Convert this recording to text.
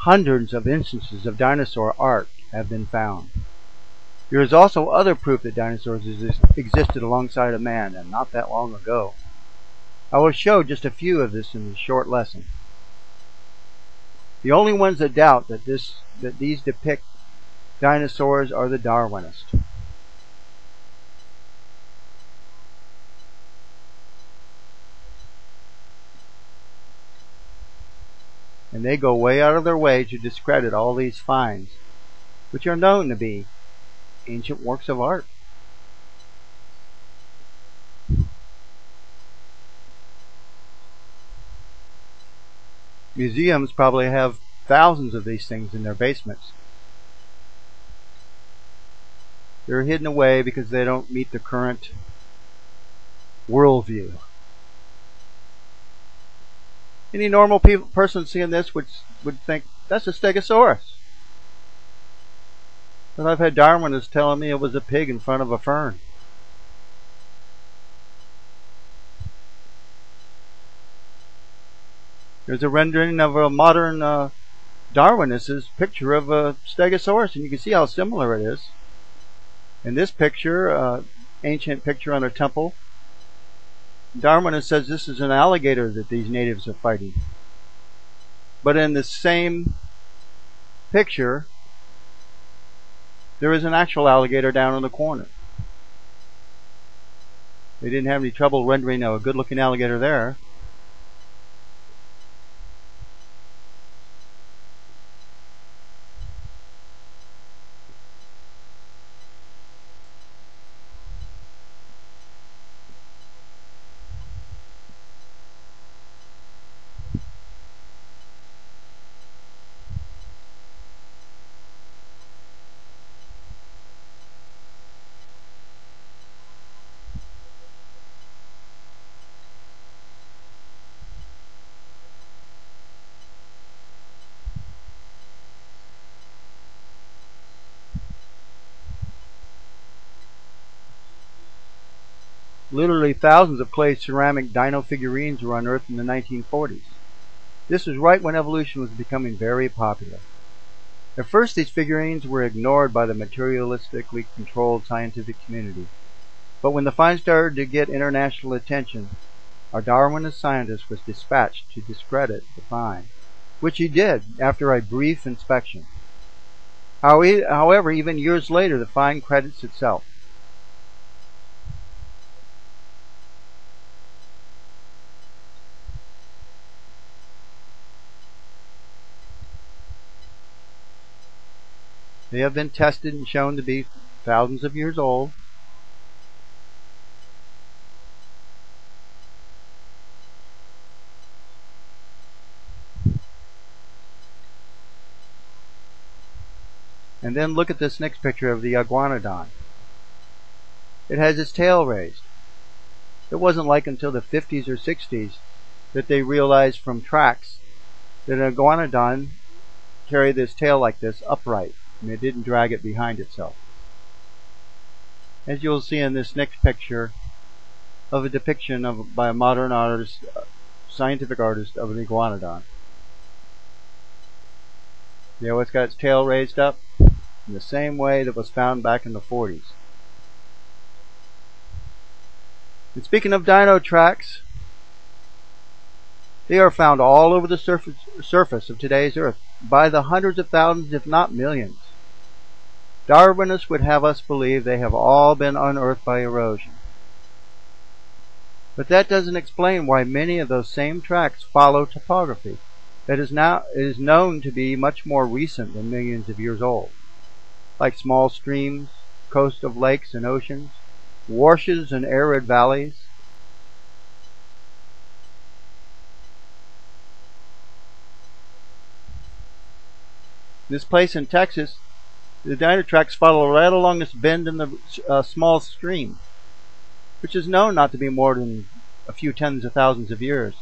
Hundreds of instances of dinosaur art have been found. There is also other proof that dinosaurs existed alongside of man, and not that long ago. I will show just a few of this in this short lesson. The only ones that doubt that these depict dinosaurs are the Darwinists. And they go way out of their way to discredit all these finds, which are known to be ancient works of art. Museums probably have thousands of these things in their basements. They're hidden away because they don't meet the current worldview. Any normal person seeing this would think, that's a stegosaurus. But I've had Darwinists telling me it was a pig in front of a fern. There's a rendering of a modern Darwinist's picture of a stegosaurus, and you can see how similar it is. In this picture, ancient picture on a temple, Darwinist says this is an alligator that these natives are fighting. But in the same picture, there is an actual alligator down in the corner. They didn't have any trouble rendering a good-looking alligator there. Literally thousands of clay ceramic dino figurines were unearthed in the 1940s. This was right when evolution was becoming very popular. At first, these figurines were ignored by the materialistically controlled scientific community. But when the find started to get international attention, our Darwinist scientist was dispatched to discredit the find, which he did after a brief inspection. However, even years later, the find credits itself. They have been tested and shown to be thousands of years old. And then look at this next picture of the iguanodon. It has its tail raised. It wasn't like until the 50s or 60s that they realized from tracks that an iguanodon carried this tail like this upright, and it didn't drag it behind itself. As you'll see in this next picture of a depiction by a modern artist, scientific artist, of an iguanodon. You know, it's got its tail raised up in the same way that was found back in the 40s. And speaking of dino tracks, they are found all over the surface of today's Earth by the hundreds of thousands, if not millions. Darwinists would have us believe they have all been unearthed by erosion. But that doesn't explain why many of those same tracks follow topography that is known to be much more recent than millions of years old, like small streams, coasts of lakes and oceans, washes and arid valleys. This place in Texas, the dino tracks follow right along this bend in the small stream, which is known not to be more than a few tens of thousands of years.